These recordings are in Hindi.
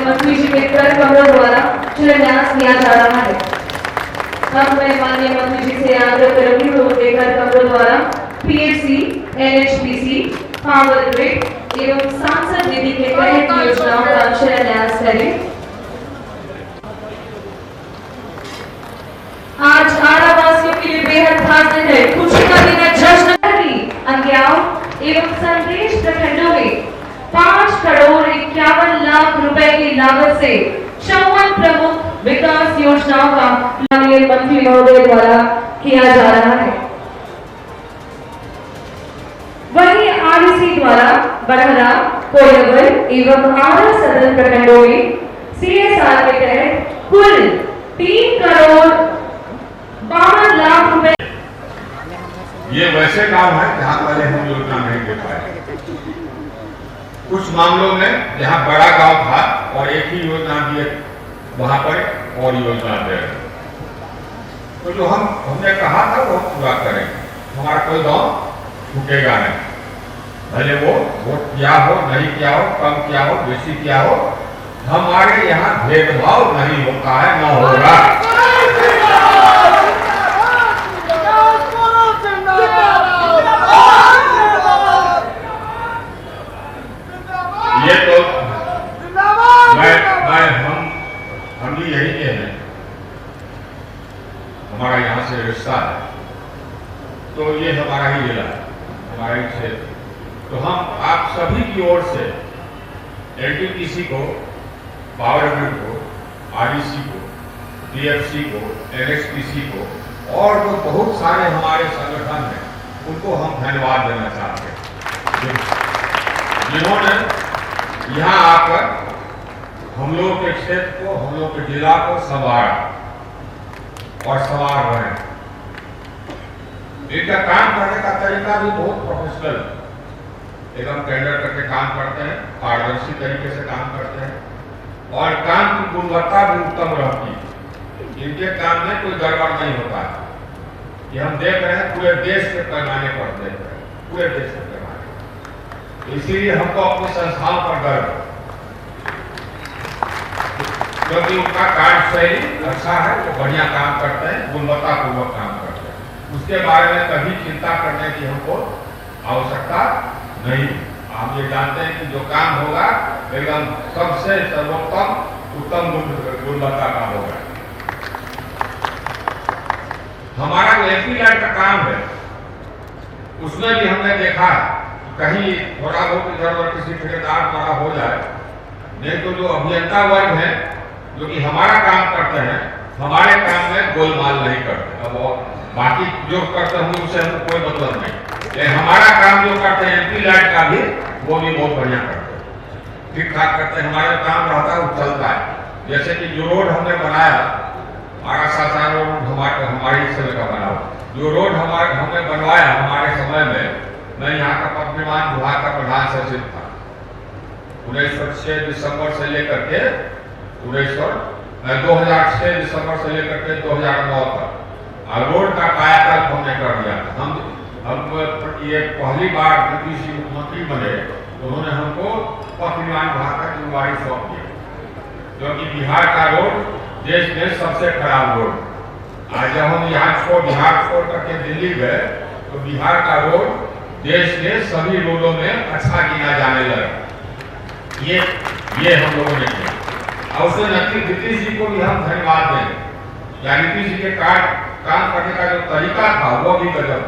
मंत्री जी के कर कमरों द्वारा शिलान्यास किया जा रहा है। अब मैं माननीय मंत्री जी से आग्रह करूंगी तो उनके कर कमरों द्वारा पीएचसी, एनएचपीसी, पावर ग्रिड एवं सांसद निधि के तहत योजनाओं का शिलान्यास करें। आज आरावासियों के लिए बेहद खास दिन है, खुशी का दिन है। जश्न अंग्याव एवं संदेश प्रखंडों में 5 करोड़ 51 लाख रुपए की लागत से 54 प्रमुख विकास योजनाओं का माननीय मंत्री महोदय द्वारा किया जा रहा है। वहीं आरईसी द्वारा बड़हरा, कोयलवर एवं आरा सदन प्रखंडों में सीएसआर के तहत कुल 3 करोड़ 52 लाख रुपए। ये वैसे काम है जहां पहले हम योजना नहीं दे पाए। कुछ मामलों में जहां बड़ा गांव था और एक ही योजना दिए वहां पर और योजना दे रहे, तो जो हमने कहा था वो पूरा करें। हमारा कोई गांव छूटेगा नहीं, भले वो वोट किया हो, नहीं किया हो, कम किया हो, बेसी किया हो, हमारे यहाँ भेदभाव नहीं होता है, न होगा। ये तो हम भी यही के हैं, हमारा यहाँ से रिश्ता है, तो ये हमारा ही जिला है, हमारा ही क्षेत्र। तो हम आप सभी की ओर से एनटीपीसी को, पावर ग्रिड को, आरईसी को, डीएफसी को, एनएचपीसी को और जो बहुत सारे हमारे संगठन हैं उनको हम धन्यवाद देना चाहते हैं, जिन्होंने यहाँ आकर हम लोग के क्षेत्र को, हम लोग के जिला को संवारा और संवार रहे हैं। इनका काम करने का तरीका भी बहुत प्रोफेशनल, एकदम टेंडर करके काम करते हैं, पारदर्शी तरीके से काम करते हैं और काम की गुणवत्ता भी उत्तम रहती है। इनके काम में कोई गड़बड़ नहीं होता है। ये हम देख रहे हैं पूरे देश के पैमाने पर देख रहे हैं, पूरे देश के पैमाने। इसीलिए हमको अपनी संस्थाओं पर गर्व है, क्योंकि उनका कार्यशैली अच्छा है, वो बढ़िया काम करते हैं, गुणवत्तापूर्वक काम करते हैं। उसके बारे में कभी चिंता करने की हमको आवश्यकता नहीं। आप ये जानते हैं कि जो काम होगा एकदम सबसे सर्वोत्तम उत्तम गुणवत्ता का होगा। हमारा जो एमपी लैंड का काम है उसमें भी हमने देखा कहीं थोड़ा बहुत इधर उधर किसी ठेकेदार द्वारा हो जाए, नहीं तो जो अभियंता वर्ग है जो कि हमारा काम करते हैं, हमारे काम में गोलमाल नहीं करते। अब बाकी जो करते हैं उससे हमको कोई मतलब नहीं, लेकिन हमारा काम जो करते हैं एमपी लैंड का भी, वो भी बहुत बढ़िया करते हैं, ठीक ठाक करते हैं। हमारा काम रहता है वो चलता है। जैसे कि जो रोड हमने बनाया, आरा सासा रोड हमारे समय का बना, जो रोड हमने बनवाया हमारे समय में, मैं यहाँ का पथ निर्माण विभाग का प्रधान सचिव था। 1906 दिसंबर से लेकर के 2006 दिसंबर से लेकर के 2009 तक रोड का कायाकल्प हमने कर दिया। हम ये पहली बार नीतीश जी मुख्यमंत्री बने तो उन्होंने हमको पथ निर्माण विभाग का जिम्मेवारी सौंप दिया, क्योंकि बिहार का रोड देश में सबसे खराब रोड। आज जब हम बिहार छोड़ करके दिल्ली गए तो बिहार का रोड देश के सभी रोडों में अच्छा गिना जाने लगा। ये हम लोगों ने किया और उसमें नीतीश जी को भी हम धन्यवाद दें। या नीतीश जी के काम करने का जो तरीका था वो भी गजब।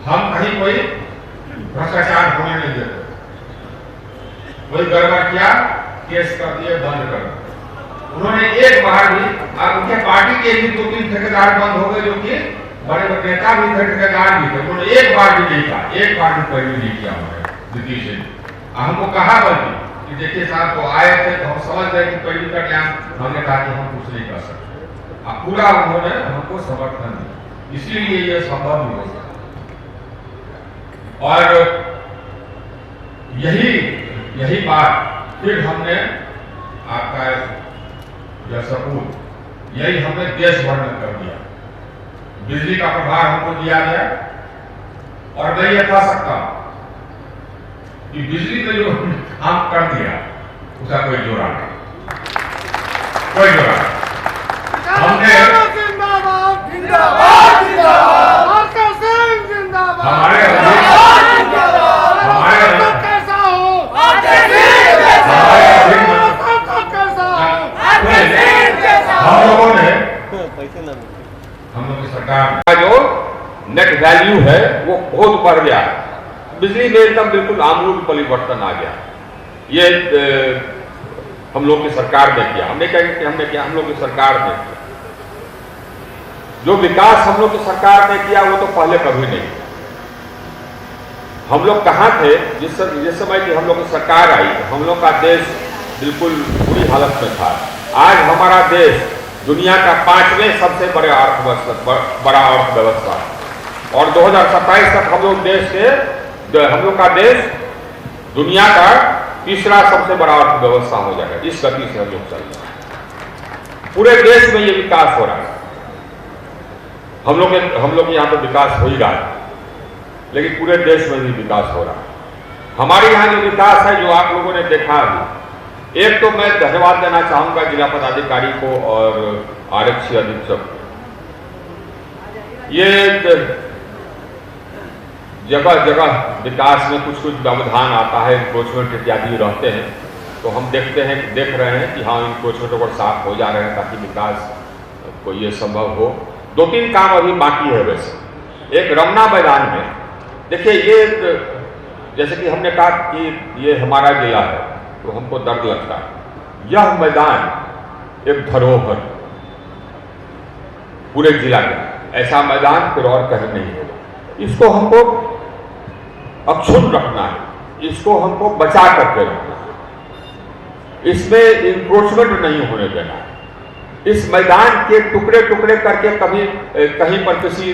हम कहीं कोई भ्रष्टाचार होने नहीं देते, कोई गड़बड़ किया केस कर दिए, बंद कर दिए। उन्होंने एक बार भी, उनके पार्टी के भी 2-3 ठेकेदार बंद हो गए जो कि बड़े नेता भी थे, ठेकेदार भी थे, उन्होंने एक बार भी नहीं कहा, एक बार भी पैरवी नहीं किया उन्होंने नीतीश जी। हमको कहा बल्कि कि देखिए साहब तो आए थे तो हम समझ गए कि पैरवी का ज्ञान, हमने कहा कि हम कुछ नहीं कर सकते। अब पूरा उन्होंने हमको समर्थन दिया, इसीलिए ये संभव नहीं हो सका। और यही बात फिर हमने आपका यह सपूत यही हमने देश भर में कर दिया। बिजली का प्रभार हमको दिया गया और मैं ये कह सकता हूं कि बिजली में जो काम कर दिया उसका कोई जोड़ा नहीं, कोई जोड़ा नहीं। हमने हमारे हम लोग की सरकार का जो नेट वैल्यू है वो बहुत बढ़ गया। बिजली में एकदम बिल्कुल आमूल परिवर्तन आ गया। ये हम लोग की सरकार ने किया, हमने किया हम लोग की सरकार ने किया। जो विकास हम लोग की सरकार ने किया वो तो पहले कभी नहीं। हम लोग कहाँ थे जिस समय की हम लोग की सरकार आई, हम लोग का देश बिल्कुल बुरी हालत में था। आज हमारा देश दुनिया का 5वें सबसे बड़ा अर्थव्यवस्था, और 2027 तक हम लोग का देश दुनिया का तीसरा सबसे बड़ा अर्थव्यवस्था हो जाएगा। इस गति से हम लोग चल रहे हैं। पूरे देश में ये विकास हो रहा है। हम लोग यहाँ पे विकास हो ही रहा है, लेकिन पूरे देश में भी विकास हो रहा है। हमारे यहाँ जो विकास है, जो आप लोगों ने देखा अभी, एक तो मैं धन्यवाद देना चाहूंगा जिला पदाधिकारी को और आरक्षी अधीक्षक। ये जगह जगह विकास में कुछ व्यवधान आता है, इंक्रोचमेंट इत्यादि रहते हैं, तो हम देख रहे हैं कि हाँ, इंक्रोचमेंट को साफ हो जा रहे हैं ताकि विकास को ये संभव हो। 2-3 काम अभी बाकी है। वैसे एक रमना मैदान में देखिए, ये जैसे कि हमने कहा कि ये हमारा जिला है तो हमको दर्द लगता है। यह मैदान एक धरोहर पूरे जिला का, ऐसा मैदान फिर और कहीं नहीं होगा। इसको हमको अक्षुण्ण रखना है, इसको हमको बचा करके रखना है, इसमें इंक्रोचमेंट नहीं होने देना है। इस मैदान के टुकड़े टुकड़े करके कभी कहीं पर किसी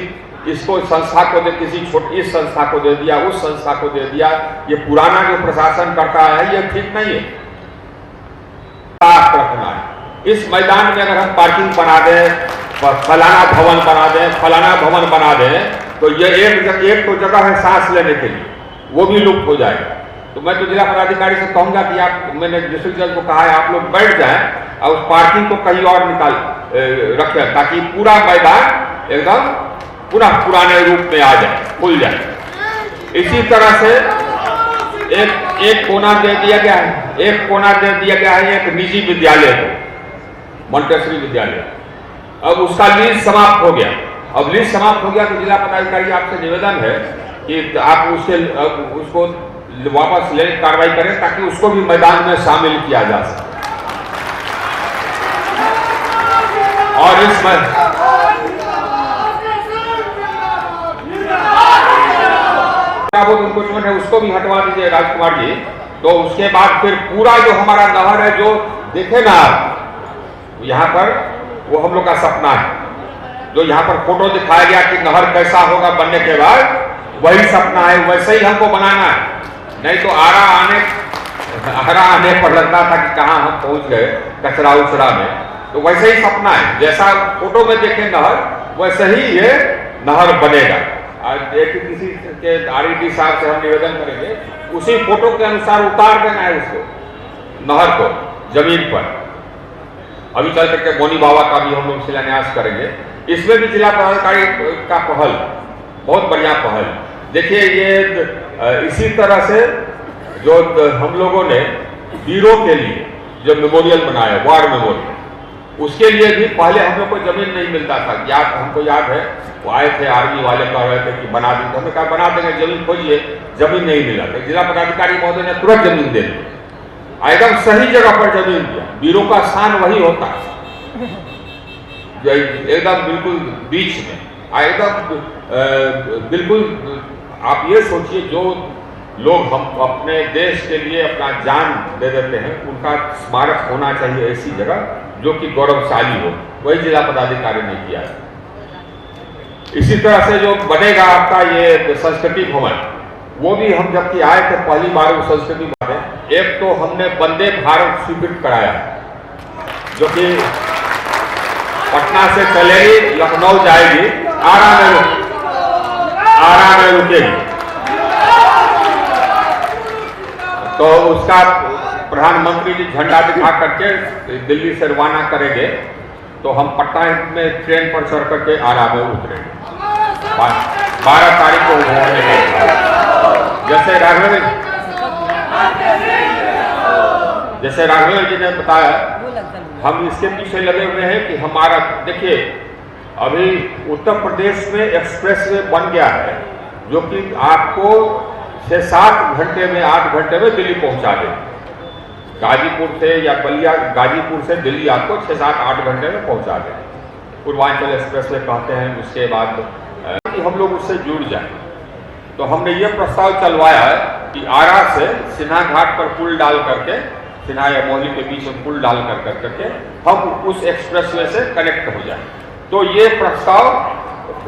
इसको संस्था को इस संस्था को दे दिया, उस संस्था को दे दिया, ये पुराना जो प्रशासन करता है ये ठीक नहीं है। साफ रखना है। इस मैदान में अगर हम पार्किंग बना दें, फलाना भवन बना दें, तो ये एक तो जगह है सांस लेने के लिए, वो भी लुप्त हो जाएगा। तो मैं तो जिला पदाधिकारी से कहूंगा कि मैंने डिस्ट्रिक्ट जज को कहा है, आप लोग बैठ जाएं और उस पार्किंग को कहीं और निकाल रखें, ताकि पूरा मैदान एकदम पुनः पुराने रूप में आ जाए, खुल जाए। इसी तरह से एक कोना दे दिया गया है, एक निजी विद्यालय को, मॉन्टेसरी विद्यालय। अब उसका लीज समाप्त हो गया। अब लीज समाप्त हो गया तो जिला पदाधिकारी आपसे निवेदन है कि आप उसको वापस लेने की कार्रवाई करें, ताकि उसको भी मैदान में शामिल किया जा सके। और इंक्रोचमेंट है उसको भी हटवा दीजिए राजकुमार जी। तो उसके बाद फिर पूरा जो हमारा नहर है, जो देखे ना आप यहाँ पर, वो हम लोग का सपना है। जो यहाँ पर फोटो दिखाया गया कि नहर कैसा होगा बनने के बाद, वही सपना है, वैसे ही हमको बनाना है। नहीं तो आरा आने पर लगता था कि कहाँ हम पहुंच गए कचरा उचरा में। तो वैसे ही सपना है, जैसा फोटो में देखे नहर, वैसे ही ये नहर बनेगा। किसी के RED साहब से हम निवेदन करेंगे, उसी फोटो के अनुसार उतार देना है उसको, नहर को जमीन पर। अभी चल करके बोनी बाबा का भी हम लोग शिलान्यास करेंगे। इसमें भी जिला पदाधिकारी का पहल, बहुत बढ़िया पहल। देखिए, ये इसी तरह से जो हम लोगों ने वीरों के लिए जो मेमोरियल बनाया, वार मेमोरियल, उसके लिए भी पहले हम लोग को जमीन नहीं मिलता था। हमको याद है, वो आए थे आर्मी वाले, कह रहे थे कि बना देंगे, हमने कहा बना देंगे, जमीन खोजिए, जमीन नहीं मिला। तो जिला पदाधिकारी महोदय ने तुरंत जमीन दे दी, एकदम सही जगह पर जमीन दिया। वीरों का स्थान वही होता है, एकदम बिल्कुल बीच में, एकदम बिल्कुल। आप ये सोचिए, जो लोग हम अपने देश के लिए अपना जान दे देते हैं, उनका स्मारक होना चाहिए ऐसी जगह जो कि गौरवशाली हो। वही जिला पदाधिकारी ने किया है। इसी तरह से जो बनेगा आपका ये संस्कृति भवन, वो भी हम जबकि आए थे पहली बार, वो संस्कृति भवन, एक तो हमने वंदे भारत स्वीकृत कराया, जो कि पटना से चलेगी, लखनऊ जाएगी, आरा में रुकेगी। तो उसका प्रधानमंत्री जी झंडा दिखा करके दिल्ली से रवाना करेंगे तो हम पटना में ट्रेन पर चढ़ करके आरा में उतरेंगे 12 तारीख को होने जैसे राघवेंद्र जी ने बताया, हम इसके पीछे लगे हुए हैं कि हमारा देखिए अभी उत्तर प्रदेश में एक्सप्रेसवे बन गया है जो कि आपको 6-7 घंटे में 8 घंटे में दिल्ली पहुंचा दे। गाजीपुर से या बलिया गाजीपुर से दिल्ली आपको 6-7-8 घंटे में पहुंचा दे। पूर्वांचल एक्सप्रेसवे कहते हैं। उसके बाद कि हम लोग उससे जुड़ जाएं, तो हमने ये प्रस्ताव चलवाया है कि आरा से सिन्हा घाट पर पुल डाल करके, सिन्हा या मोहली के बीच में पुल डाल करके हम उस एक्सप्रेसवे से कनेक्ट हो जाएं। तो ये प्रस्ताव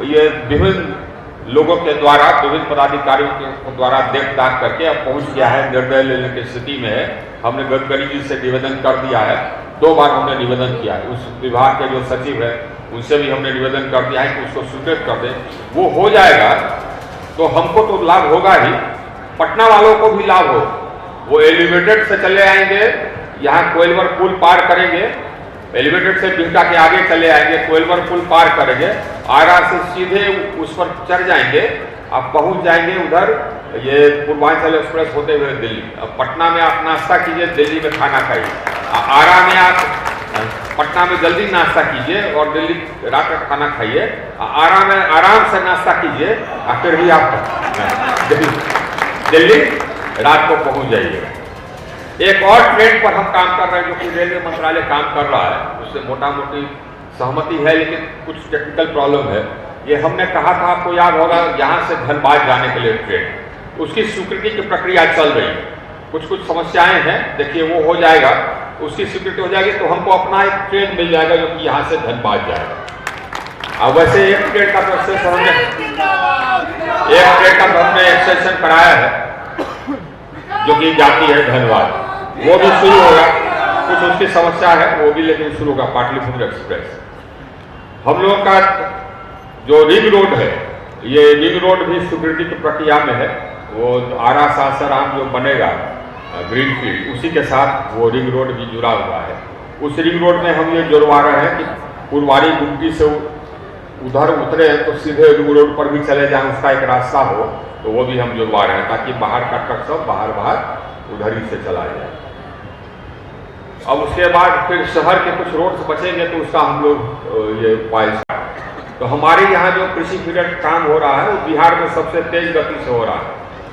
ये विभिन्न लोगों के द्वारा, विभिन्न पदाधिकारियों के द्वारा देख दाख करके अब पहुंच गया है, निर्णय लेने की स्थिति में है। हमने गडकरी जी से निवेदन कर दिया है, 2 बार हमने निवेदन किया है। उस विभाग के जो सचिव है उनसे भी हमने निवेदन कर दिया है कि उसको स्वीकृत कर दें। वो हो जाएगा तो हमको तो लाभ होगा ही, पटना वालों को भी लाभ हो। वो एलिवेटेड से चले आएंगे, यहाँ कोइलवर पुल पार करेंगे, एलिवेटेड से बिहटा के आगे चले आएंगे, कोइलवर पुल पार करेंगे, आरा से सीधे उस पर चढ़ जाएंगे, आप पहुंच जाएंगे उधर ये पूर्वांचल एक्सप्रेस होते हुए दिल्ली। अब पटना में आप नाश्ता कीजिए, दिल्ली में खाना खाइए। आरा में आप पटना में जल्दी नाश्ता कीजिए और दिल्ली रात का खाना खाइए। आरा में आराम से नाश्ता कीजिए और फिर भी आप दिल्ली रात को पहुंच जाइएगा। एक और ट्रेन पर हम काम कर रहे हैं जो कि रेलवे मंत्रालय काम कर रहा है, उससे मोटा मोटी सहमति है, लेकिन कुछ टेक्निकल प्रॉब्लम है। ये हमने कहा था, आपको याद होगा, यहाँ से धनबाद जाने के लिए ट्रेन, उसकी स्वीकृति की प्रक्रिया चल रही है। कुछ समस्याएं हैं, देखिए वो हो जाएगा, उसकी स्वीकृति हो जाएगी तो हमको अपना एक ट्रेन मिल जाएगा जो कि यहाँ से धनबाद जाएगा। अब वैसे एक ट्रेन का प्रोसेस हमने एक्सटेंशन कराया है जो कि जाती है धनबाद, वो भी शुरू होगा। कुछ उसकी समस्या है वो भी, लेकिन शुरू होगा पाटलिपुत्र एक्सप्रेस। हम लोग का जो रिंग रोड है, ये रिंग रोड भी स्वीकृति की प्रक्रिया में है। वो आरा सासाराम जो बनेगा ग्रीनफील्ड, उसी के साथ वो रिंग रोड भी जुड़ा हुआ है। उस रिंग रोड में हम ये जुड़वा रहे हैं कि पुरवारी गुमटी से उधर उतरे तो सीधे रिंग रोड पर भी चले जाएं, उसका एक रास्ता हो, तो वो भी हम जुड़वा रहे हैं ताकि बाहर का ट्रक सब बाहर उधर ही से चला जाए। अब उसके बाद फिर शहर के कुछ रोड्स बचेंगे तो उसका हम लोग ये उपाय। तो हमारे यहाँ जो कृषि फीडर काम हो रहा है वो बिहार में सबसे तेज गति से हो रहा है।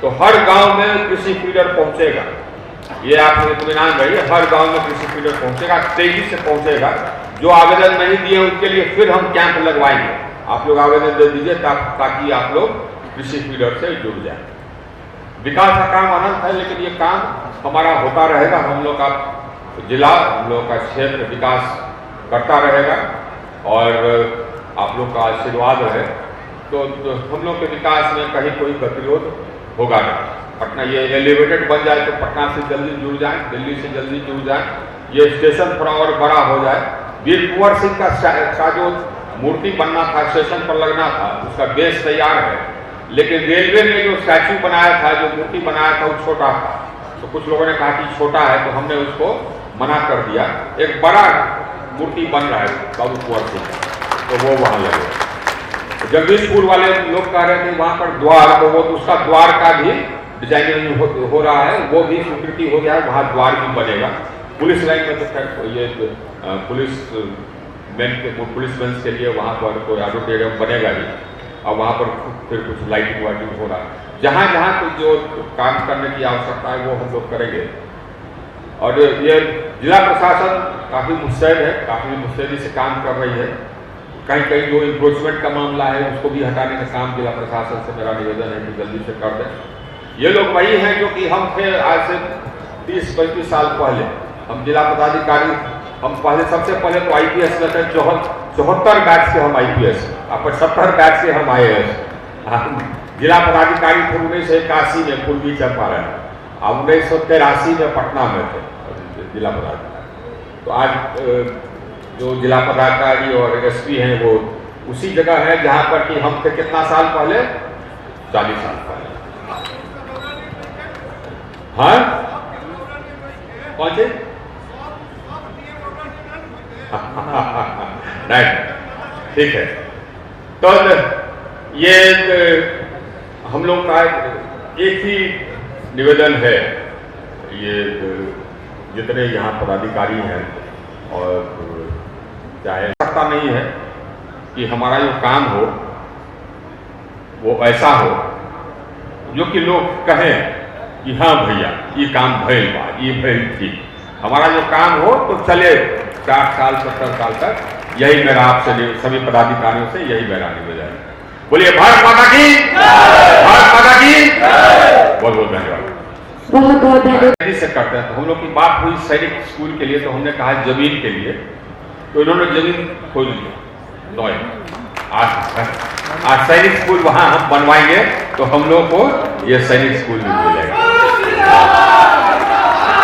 तो हर गांव में कृषि फीडर पहुंचेगा, ये आप इत्मीनान रहिए, हर गांव में कृषि फीडर पहुंचेगा, तेजी से पहुंचेगा। जो आवेदन नहीं दिए उनके लिए फिर हम कैंप लगवाएंगे, आप लोग आवेदन दे दीजिए ताकि आप लोग कृषि फीडर से जुड़ जाए। विकास का काम अनंत है, लेकिन ये काम हमारा होता रहेगा। हम लोग का जिला, हम लोग का क्षेत्र विकास करता रहेगा और आप लोग का आशीर्वाद रहे तो हम लोग के विकास में कहीं कोई गतिरोध होगा नहीं। पटना ये एलिवेटेड बन जाए तो पटना से जल्दी जुड़ जाए, दिल्ली से जल्दी जुड़ जाए, ये स्टेशन थोड़ा और बड़ा हो जाए। वीर कुंवर सिंह का जो मूर्ति बनना था, स्टेशन पर लगना था, उसका बेस तैयार है, लेकिन रेलवे ने जो स्टैचू बनाया था, जो मूर्ति बनाया था, वो छोटा था। तो कुछ लोगों ने कहा कि छोटा है, तो हमने उसको मना कर दिया। एक बड़ा मूर्ति बन रहा है बाबू कुंवर सिंह, तो वो वहाँ लगे। जगदीशपुर वाले लोग कह रहे थे वहाँ पर द्वार, तो वो उसका द्वार का भी डिजाइनिंग हो रहा है, वो भी स्वीकृति हो गया है, वहाँ द्वार भी बनेगा। पुलिस लाइन में तो खैर ये पुलिस मेंस के लिए वहाँ पर कोई ऑडिटोरियम बनेगा ही, और वहाँ पर फिर कुछ लाइटिंग वाइटिंग हो रहा है। जहाँ जहाँ कोई जो काम करने की आवश्यकता है वो हम लोग करेंगे। और ये जिला प्रशासन काफ़ी मुस्तैद है, काफ़ी मुस्तैदी से काम कर रही है। कहीं कहीं जो इंक्रोचमेंट का मामला है उसको भी हटाने का काम जिला प्रशासन से मेरा निवेदन है कि जल्दी से कर दें। ये लोग वही हैं जो कि हम थे आज से 30-35 साल पहले, हम जिला पदाधिकारी, हम पहले सबसे पहले तो IPS में थे, 74 बैच से हम IPS, 75 बैच से हम IAS। जिला पदाधिकारी थे 1981 में पूर्वी चंपारण, अब 1983 में पटना में थे जिला पदाधिकारी। तो आज जो जिला पदाधिकारी और SP हैं वो उसी जगह है जहाँ पर कि हम थे कितना साल पहले, 40 साल पहले। हाँ, कौन से राइट, ठीक है। तो ये हम लोग का एक ही निवेदन है, ये जितने यहाँ पदाधिकारी हैं, और चाहे सकता नहीं है कि हमारा जो काम हो वो ऐसा हो जो कि लोग कहें कि हाँ भैया ये काम भइल बा, ये भइल ठीक। हमारा जो काम हो तो चले 60 साल 70 साल तक, यही मेरा आपसे सभी पदाधिकारियों से यही मेरा निवेदन है। बोलिए भारत माता की, भारत माता की। बहुत बहुत धन्यवाद। बहुत बहुत धन्यवाद। से करते हैं, तो हम लोग की बात हुई सैनिक स्कूल के लिए, तो हमने कहा जमीन के लिए, तो इन्होंने जमीन खोल ली। आज सैनिक स्कूल वहां हम बनवाएंगे, तो हम लोग को ये सैनिक स्कूल भी मिलेगा।